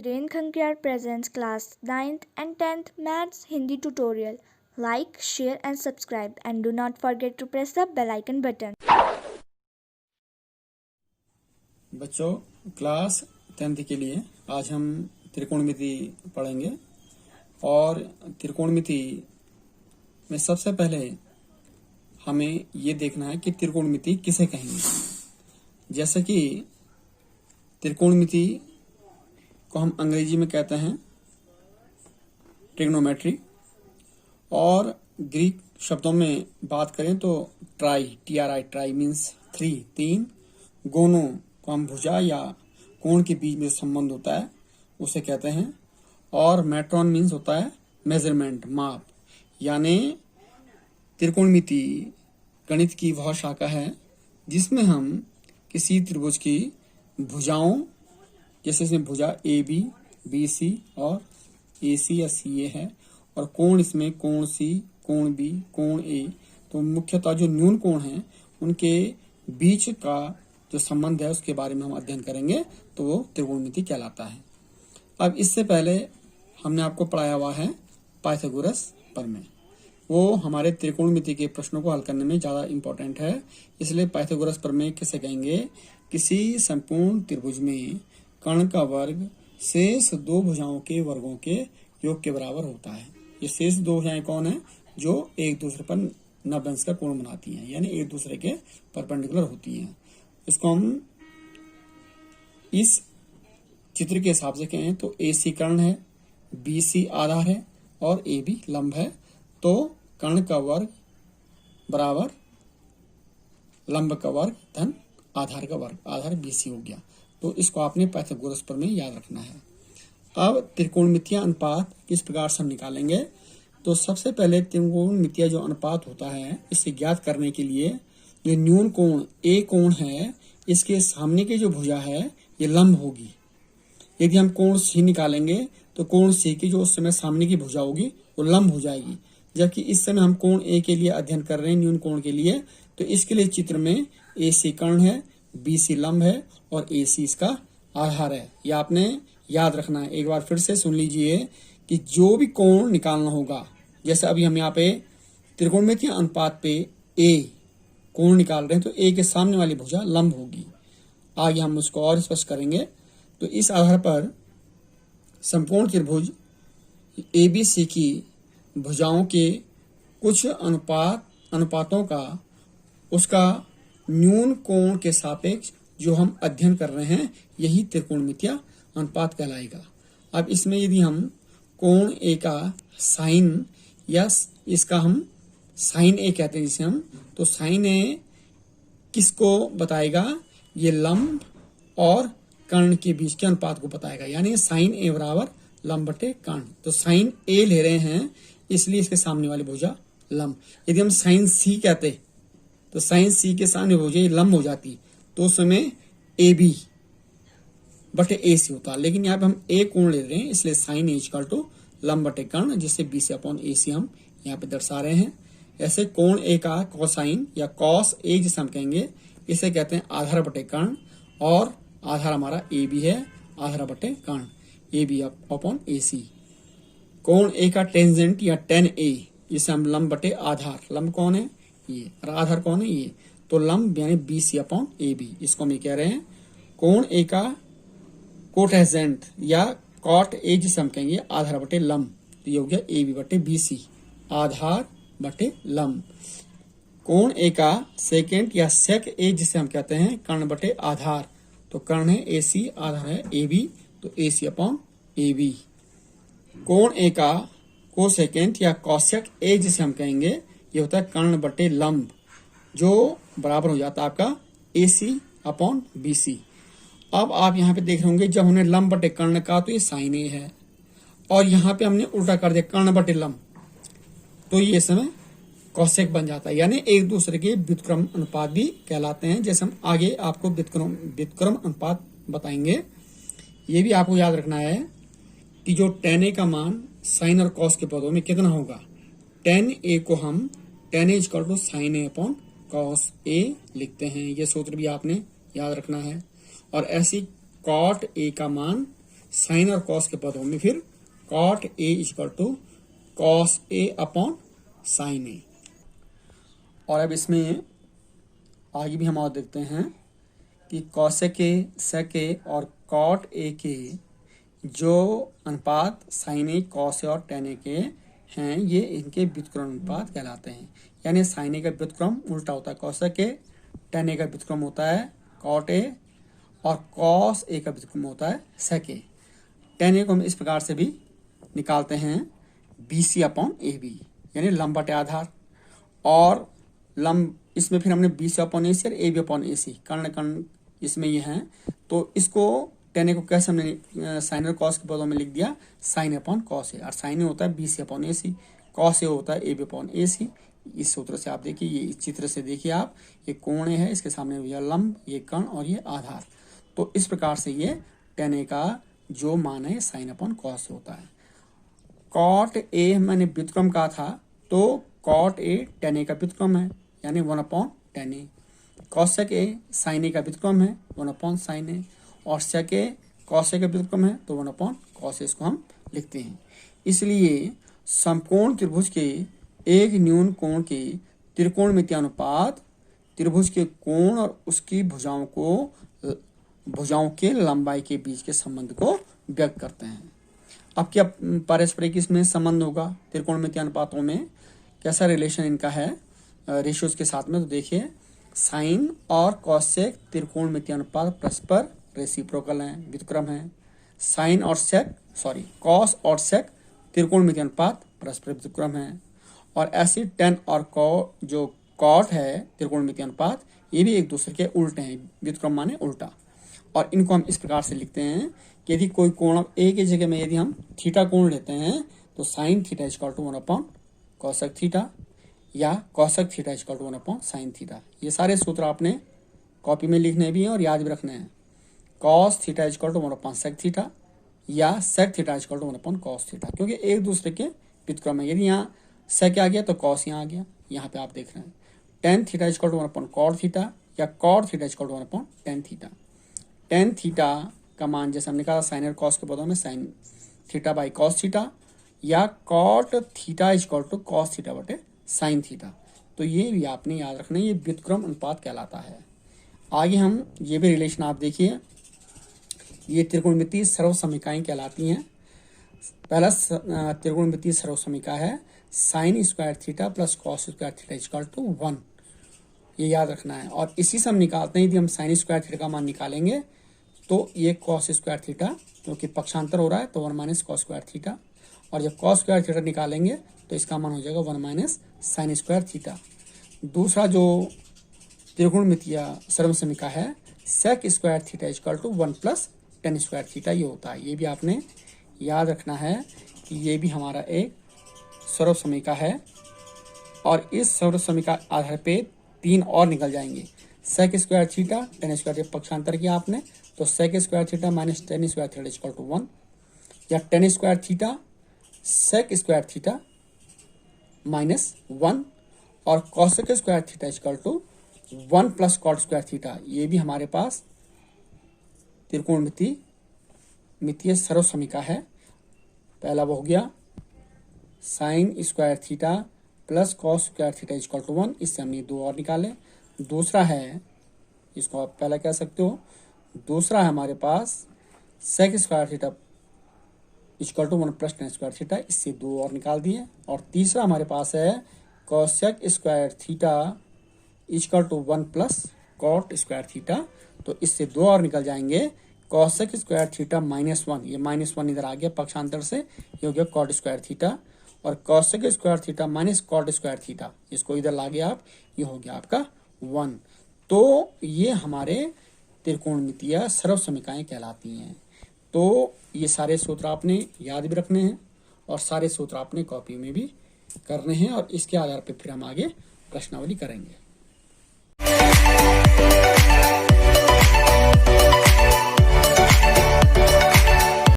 Hiren Khankar presents class 9th and 10th Maths Hindi tutorial. Like, share and subscribe and do not forget to press the bell icon button. बच्चों, class 10th के लिए आज हम त्रिकोणमिति पढ़ेंगे और त्रिकोणमिति में सबसे पहले हमें ये देखना है कि त्रिकोणमिति किसे कहेंगे। जैसे कि त्रिकोणमिति को हम अंग्रेजी में कहते हैं ट्रिग्नोमेट्री, और ग्रीक शब्दों में बात करें तो ट्राई मीन्स तीन, गोनो को हम भुजा या कोण के बीच में संबंध होता है उसे कहते हैं, और मेट्रॉन मीन्स होता है मेजरमेंट, माप। यानी त्रिकोणमिति गणित की वह शाखा है जिसमें हम किसी त्रिभुज की भुजाओं, जैसे इसमें भुजा ए बी, बी सी और ए सी या सी ए है, और कोण इसमें कोण सी, कोण बी, कोण ए, तो मुख्यतः जो न्यून कोण हैं उनके बीच का जो संबंध है उसके बारे में हम अध्ययन करेंगे, तो वो त्रिकोणमिति कहलाता है। अब इससे पहले हमने आपको पढ़ाया हुआ है पाइथागोरस प्रमेय। वो हमारे त्रिकोणमिति के प्रश्नों को हल करने में ज्यादा इंपॉर्टेंट है, इसलिए पाइथागोरस प्रमेय किसे कहेंगे? किसी संपूर्ण त्रिभुज में कर्ण का वर्ग शेष दो भुजाओं के वर्गों के योग के बराबर होता है। ये शेष दो भुजाएं कौन है? जो एक दूसरे पर 90 अंश का कोण बनाती हैं, यानी एक दूसरे के परपेंडिकुलर होती हैं। इसको हम इस चित्र के हिसाब से कहें तो ए सी कर्ण है, बी सी आधार है और ए बी लंब है। तो कर्ण का वर्ग बराबर लंब का वर्ग धन आधार का वर्ग, आधार बी सी हो गया। तो इसको आपने पाइथागोरस प्रमेय याद रखना है। अब त्रिकोणमितीय अनुपात किस प्रकार से हम निकालेंगे? तो सबसे पहले त्रिकोणमितीय जो अनुपात होता है इसे ज्ञात करने के लिए जो न्यून कोण ए कोण है इसके सामने की जो भुजा है ये लंब होगी। यदि हम कोण सी निकालेंगे तो कोण सी की जो उस समय सामने की भुजा होगी वो लंब हो जाएगी, जबकि इस समय हम कोण ए के लिए अध्ययन कर रहे हैं, न्यून कोण के लिए। तो इसके लिए चित्र में ए सी कर्ण है, बी सी लंब है और ए सी इसका आधार है। यह आपने याद रखना है। एक बार फिर से सुन लीजिए कि जो भी कोण निकालना होगा, जैसे अभी हम यहाँ पे त्रिकोणमितीय अनुपात पे ए कोण निकाल रहे हैं, तो ए के सामने वाली भुजा लंब होगी। आगे हम उसको और स्पष्ट करेंगे। तो इस आधार पर संपूर्ण त्रिभुज ए बी सी की भुजाओं के कुछ अनुपातों का उसका न्यून कोण के सापेक्ष जो हम अध्ययन कर रहे हैं यही त्रिकोणमितीय अनुपात कहलाएगा। अब इसमें यदि हम कोण ए का साइन, या इसका हम साइन ए कहते हैं जिसे हम, तो साइन ए किसको बताएगा? ये लंब और कर्ण के बीच के अनुपात को बताएगा, यानी साइन ए बराबर लंब बटे कर्ण। तो साइन ए ले रहे हैं इसलिए इसके सामने वाली भुजा लंब। यदि हम साइन सी कहते तो साइन सी के सामने भुजा लंब हो जाती, तो उस समय ए बी बटे ए सी होता। लेकिन यहाँ पे हम ए कोण ले रहे हैं इसलिए साइन ए इक्वल टू लंब बटे कर्ण, जिससे बी सी अपॉन ए सी हम यहाँ पे दर्शा रहे हैं। ऐसे कोण ए का कोसाइन या कॉस ए जिसे हम कहेंगे इसे कहते हैं आधार बटे कर्ण, और आधार हमारा ए बी है, आधार बटे कर्ण ए बी अपॉन ए सी। कोण ए का टेंजेंट या टेन ए जिसे हम लंब बटे आधार, लंब कौन है? ये, और आधार कौन है? ये। तो लंब यानी B C upon A B, इसको हम ये कह रहे हैं। कोण ए का कोटेंजेंट या कॉट ए जिसे हम कहेंगे आधार बटे लंब, तो ये हो गया ए बी बटे बी सी, आधार बटे लंब। कोण ए का सेकेंड या सेक ए जिसे हम कहते हैं कर्ण बटे आधार, तो कर्ण है ए सी, आधार है ए बी, तो ए सी अपॉन ए बी। कोण ए का को सेकेंड या कॉसेक ए जिसे हम कहेंगे ये होता है कर्ण बटे लंब, जो बराबर हो जाता है आपका ए सी अपॉन बी सी। अब आप यहाँ पे देख रहे होंगे जब हमने लंब बटे कर्ण का तो ये साइन ए है, और यहाँ पे हमने उल्टा कर दिया कर्ण बटे लंब, तो ये समय कौशिक बन जाता है, यानी एक दूसरे के व्युत्क्रम अनुपात भी कहलाते हैं। जैसे हम आगे आपको व्युत्क्रम अनुपात बताएंगे। ये भी आपको याद रखना है कि जो टेन ए का मान साइन और कॉस के पदों में कितना होगा। टेन ए को हम tan A equal to sine A upon cos A लिखते हैं, ये सूत्र भी आपने याद रखना है। और ऐसी कॉट ए का मान साइन और कॉस के पदों में फिर cot A equal to cos A upon sine A. और अब इसमें आगे भी हम और देखते हैं कि कॉसेक ए, सेक ए और कॉट ए के जो अनुपात साइन ए, कॉस ए और टेन ए के हैं, ये इनके व्युत्क्रम अनुपात कहलाते हैं। यानी साइन ए का व्युत्क्रम उल्टा होता है कॉसेक ए, टेन ए का व्युत्क्रम होता है कॉट ए और कॉस ए का व्युत्क्रम होता है सेक ए। टेन ए को हम इस प्रकार से भी निकालते हैं B C upon A B, यानी लंब बटे आधार। और लंब इसमें फिर हमने बी सी अपॉन ए सी और ए बी अपॉन ए सी कर्ण कर्ण इसमें ये हैं, तो इसको टेन ए को कैसे हमने साइन और कॉस के पदों में लिख दिया साइन अपॉन कॉस ए। और साइन ए होता है B C upon A C, cos A होता है ए बी अपॉन ए सी। इस सूत्र से आप देखिए, ये इस चित्र से देखिए आप, ये कोण है, इसके सामने यह लंब, ये कर्ण और ये आधार। तो इस प्रकार से ये टेन ए का जो मान है साइन अपॉन कॉस होता है। कॉट ए मैंने व्युत्क्रम कहा था, तो कॉट ए टेन ए का व्युत्क्रम है, यानी 1 upon tan A. Cosec A sine A का व्युत्क्रम है 1 अपॉन साइन ए, और सेक ए कॉस ए का व्युत्क्रम है तो 1 अपॉन कॉस ए, इसको हम लिखते हैं। इसलिए समकोण त्रिभुज के एक न्यून कोण के त्रिकोणमितीय अनुपात त्रिभुज के कोण और उसकी भुजाओं के लंबाई के बीच के संबंध को व्यक्त करते हैं। अब क्या पारस्परिक इसमें संबंध होगा त्रिकोणमितीय अनुपातों में, कैसा रिलेशन इनका है रेशियोज के साथ में? तो देखिए, साइन और कॉसेक त्रिकोणमितीय अनुपात परस्पर रेसिप्रोकल हैं, व्युत्क्रम हैं। साइन और कॉस और सेक त्रिकोणमितीय अनुपात परस्पर व्युत्क्रम हैं। और ऐसे टेन और जो कॉट है त्रिकोणमितीय अनुपात, ये भी एक दूसरे के उल्टे हैं, व्युत्क्रम माने उल्टा। और इनको हम इस प्रकार से लिखते हैं कि यदि कोई कोण ए की जगह में यदि हम थीटा कोण लेते हैं तो sine theta equal to 1 upon cosec theta, या cosec theta equal to 1 upon sine theta. ये सारे सूत्र आपने कॉपी में लिखने भी हैं और याद भी रखने हैं। Cos theta equal to 1 upon sec theta, या sec theta equal to 1 upon cos theta, क्योंकि एक दूसरे के व्युत्क्रम है। यदि यहाँ सेक आ गया तो कॉस यहाँ आ गया, यहाँ पे आप देख रहे हैं। Tan theta equal to 1 upon cot theta, या cot theta equal to 1 upon tan theta. Tan theta का मान जैसे हमने कहा साइन और कॉस के पदों में sine theta by cos theta, या cot theta equal to cos theta बटे साइन थीटा। तो ये भी आपने याद रखना, ये व्युत्क्रम अनुपात कहलाता है। आगे हम ये भी रिलेशन आप देखिए, ये त्रिकोणमितीय सर्वसमीकाएं कहलाती हैं। पहला त्रिकोणमितीय सर्वसमीका है sine square theta plus cos square theta equal to 1, ये याद रखना है। और इसी से हम निकालते हैं, यदि हम साइन स्क्वायर थीटा का मान निकालेंगे तो ये कॉस स्क्वायर थीटा, क्योंकि पक्षांतर हो रहा है तो 1 माइनस कॉस स्क्वायर थीटा, और जब कॉस स्क्वायर थीटा निकालेंगे तो इसका मान हो जाएगा 1 माइनस साइन स्क्वायर थीटा। दूसरा जो त्रिकोणमितीय सर्वसमीका है sec square theta equal to 1 plus tan square theta, ये होता है। ये भी आपने याद रखना है कि ये भी हमारा एक सर्वसमीका है, और इस सर्वसमीका आधार पे 3 और निकल जाएंगे। Sec square theta tan square पक्षांतर किया आपने, तो sec square theta minus tan square theta equal to 1, या tan square theta sec square theta minus 1, और cosec square theta equal to 1 plus cot square theta. ये भी हमारे पास त्रिकोणमितीय सर्वसमीका है। पहला वो हो गया sine square theta plus cos square theta equal to 1, इससे हमने 2 और निकाले। दूसरा है, इसको आप पहला कह सकते हो, दूसरा है हमारे पास sec square theta equal to 1 plus tan square theta, इससे 2 और निकाल दिए। और तीसरा हमारे पास है cosec square theta equal to 1 plus cot square theta, तो इससे 2 और निकल जाएंगे। कॉसेक स्क्वायर थीटा माइनस 1, ये माइनस 1 इधर आ गया पक्षांतर से, ये हो गया कॉट स्क्वायर थीटा, और cosec square theta minus cot square theta, इसको इधर ला गया आप, ये हो गया आपका 1। तो ये हमारे त्रिकोणमितीय सर्वसमीकाएं कहलाती हैं। तो ये सारे सूत्र आपने याद भी रखने हैं और सारे सूत्र आपने कॉपी में भी करने हैं, और इसके आधार पर फिर हम आगे प्रश्नावली करेंगे।